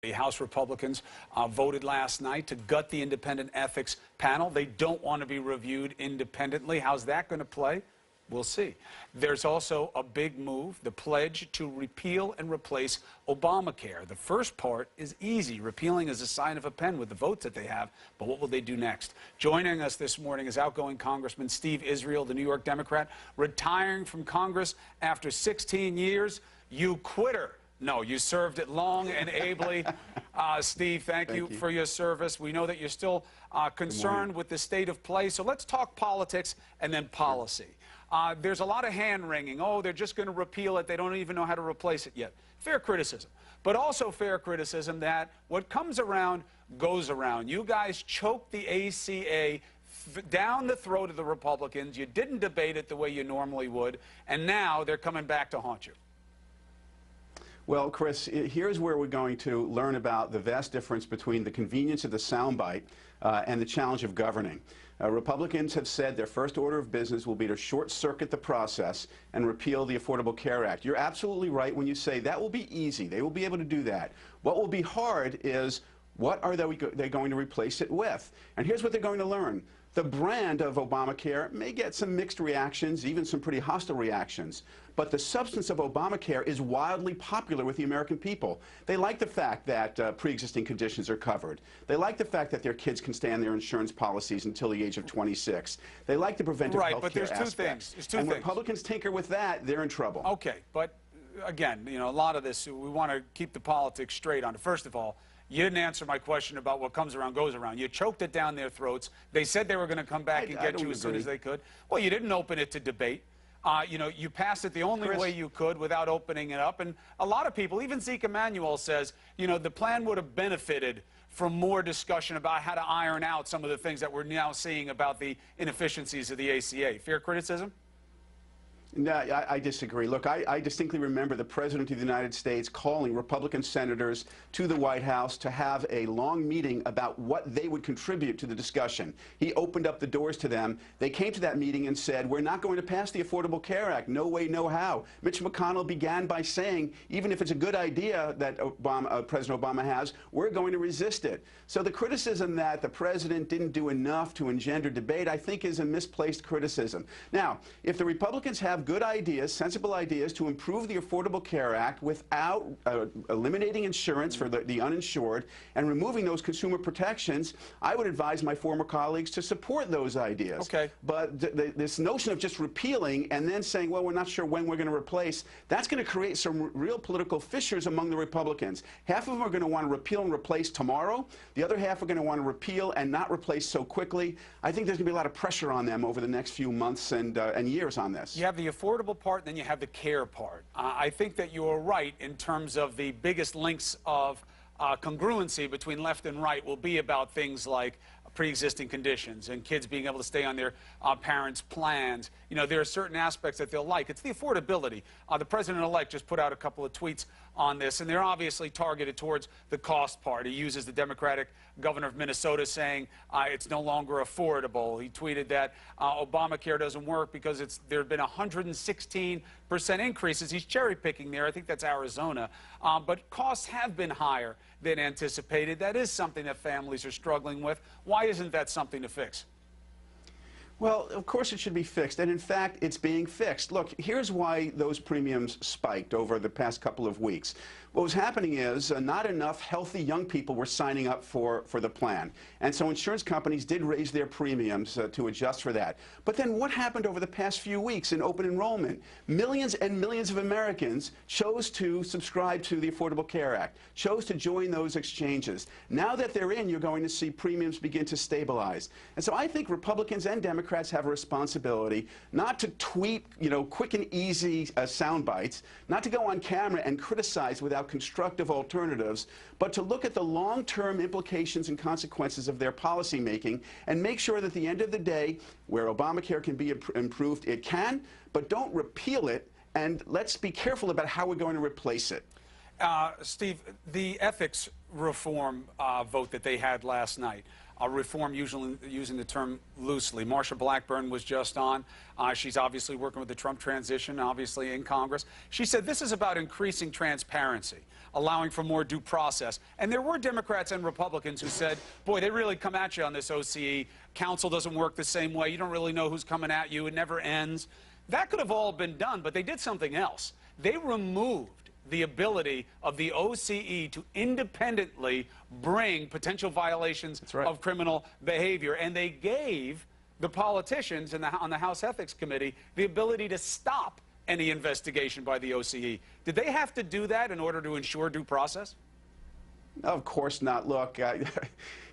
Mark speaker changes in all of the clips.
Speaker 1: The House Republicans voted last night to gut the independent ethics panel. They don't want to be reviewed independently. How's that going to play? We'll see. There's also a big move, the pledge to repeal and replace Obamacare. The first part is easy. Repealing is a sign of a pen with the votes that they have. But what will they do next? Joining us this morning is outgoing Congressman Steve Israel, the New York Democrat, retiring from Congress after 16 years. You quitter. No, you served it long and ably. Steve, thank you for your service. We know that you're still concerned with the state of play. So let's talk politics and then policy. There's a lot of hand-wringing. Oh, they're just going to repeal it. They don't even know how to replace it yet. Fair criticism. But also fair criticism that what comes around goes around. You guys choked the ACA down the throat of the Republicans. You didn't debate it the way you normally would. And now they're coming back to haunt you.
Speaker 2: Well, Chris, here's where we're going to learn about the vast difference between the convenience of the soundbite and the challenge of governing. Republicans have said their first order of business will be to short-circuit the process and repeal the Affordable Care Act. You're absolutely right when you say that will be easy. They will be able to do that. What will be hard is what are they going to replace it with? And here's what they're going to learn. The brand of Obamacare may get some mixed reactions, even some pretty hostile reactions, but the substance of Obamacare is wildly popular with the American people. They like the fact that pre-existing conditions are covered. They like the fact that their kids can stay on their insurance policies until the age of 26. They like the preventive health care
Speaker 1: but there's
Speaker 2: aspects.
Speaker 1: Two things. There's two
Speaker 2: and
Speaker 1: things.
Speaker 2: Republicans tinker with that, they're in trouble.
Speaker 1: Okay, but again, you know, a lot of this, we want to keep the politics straight on it. First of all, you didn't answer my question about what comes around goes around. You choked it down their throats. They said they were going to come back and get you as soon as they could. Well, you didn't open it to debate. You know, you passed it the only way you could without opening it up. And a lot of people, even Zeke Emanuel says, you know, the plan would have benefited from more discussion about how to iron out some of the things that we're now seeing about the inefficiencies of the ACA. Fair criticism?
Speaker 2: No, I disagree. Look, I distinctly remember the President of the United States calling Republican senators to the White House to have a long meeting about what they would contribute to the discussion. He opened up the doors to them. They came to that meeting and said, we're not going to pass the Affordable Care Act. No way, no how. Mitch McConnell began by saying, even if it's a good idea that President Obama has, we're going to resist it. So the criticism that the President didn't do enough to engender debate, I think, is a misplaced criticism. Now, if the Republicans have good ideas, sensible ideas to improve the Affordable Care Act without eliminating insurance for the uninsured and removing those consumer protections, I would advise my former colleagues to support those ideas.
Speaker 1: Okay.
Speaker 2: But this notion of just repealing and then saying, well, we're not sure when we're going to replace, that's going to create some real political fissures among the Republicans. Half of them are going to want to repeal and replace tomorrow. The other half are going to want to repeal and not replace so quickly. I think there's going to be a lot of pressure on them over the next few months and years on this.
Speaker 1: You have the affordable part, and then you have the care part. I think that you're right in terms of the biggest links of congruency between left and right will be about things like pre-existing conditions and kids being able to stay on their parents' plans. You know, there are certain aspects that they'll like. It's the affordability. The president-elect just put out a couple of tweets on this, and they're obviously targeted towards the cost part. He uses the Democratic governor of Minnesota saying it's no longer affordable. He tweeted that Obamacare doesn't work because there have been 116% increases. He's cherry-picking there. I think that's Arizona. But costs have been higher than anticipated. That is something that families are struggling with. Why isn't that something to fix?
Speaker 2: Well, of course it should be fixed, and in fact, it's being fixed. Look, here's why those premiums spiked over the past couple of weeks. What was happening is not enough healthy young people were signing up for the plan, and so insurance companies did raise their premiums to adjust for that. But then what happened over the past few weeks in open enrollment? Millions and millions of Americans chose to subscribe to the Affordable Care Act, chose to join those exchanges. Now that they're in, you're going to see premiums begin to stabilize. And so I think Republicans and Democrats have a responsibility not to tweet, you know, quick and easy sound bites, not to go on camera and criticize without constructive alternatives, but to look at the long-term implications and consequences of their policymaking and make sure that at the end of the day, where Obamacare can be improved, it can, but don't repeal it, and let's be careful about how we're going to replace it.
Speaker 1: Steve, the ethics reform vote that they had last night. Reform, usually using the term loosely. Marsha Blackburn was just on. She's obviously working with the Trump transition, obviously in Congress. She said this is about increasing transparency, allowing for more due process. And there were Democrats and Republicans who said, boy, they really come at you on this OCE. Council doesn't work the same way. You don't really know who's coming at you. It never ends. That could have all been done, but they did something else. They removed the ability of the OCE to independently bring potential violations of criminal behavior. And they gave the politicians on the House Ethics Committee the ability to stop any investigation by the OCE. Did they have to do that in order to ensure due process?
Speaker 2: Of course not. Look,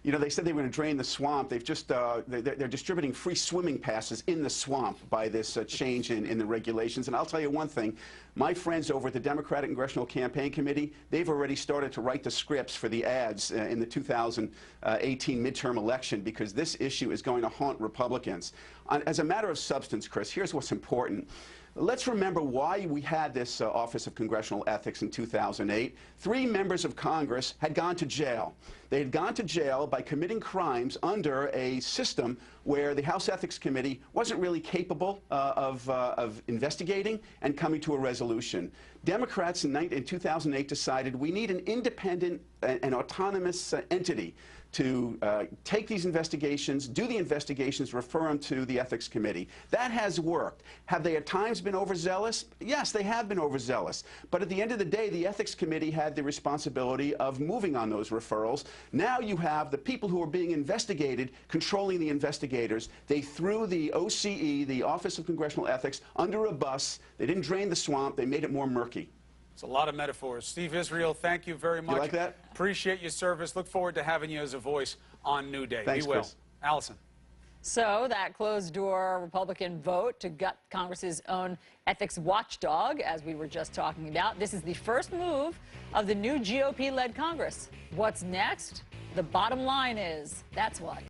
Speaker 2: you know, they said they were going to drain the swamp. They've just, they're distributing free swimming passes in the swamp by this change in the regulations. And I'll tell you one thing. My friends over at the Democratic Congressional Campaign Committee, they've already started to write the scripts for the ads in the 2018 midterm election, because this issue is going to haunt Republicans. As a matter of substance, Chris, here's what's important. Let's remember why we had this Office of Congressional Ethics in 2008. 3 members of Congress had gone to jail. They had gone to jail by committing crimes under a system where the House Ethics Committee wasn't really capable of investigating and coming to a resolution. Democrats in 2008 decided we need an independent and autonomous entity to take these investigations, do the investigations, refer them to the Ethics Committee. That has worked. Have they at times been overzealous? Yes, they have been overzealous. But at the end of the day, the Ethics Committee had the responsibility of moving on those referrals. Now you have the people who are being investigated controlling the investigators. They threw the OCE, the Office of Congressional Ethics, under a bus. They didn't drain the swamp. They made it more murky.
Speaker 1: It's a lot of metaphors. Steve Israel, thank you very much.
Speaker 2: You like that?
Speaker 1: Appreciate your service. Look forward to having you as a voice on New Day.
Speaker 2: Thanks,
Speaker 1: We will.
Speaker 2: Chris.
Speaker 1: Allison.
Speaker 3: So that closed-door Republican vote to gut Congress's own ethics watchdog, as we were just talking about. This is the first move of the new GOP-led Congress. What's next? The bottom line is, that's what.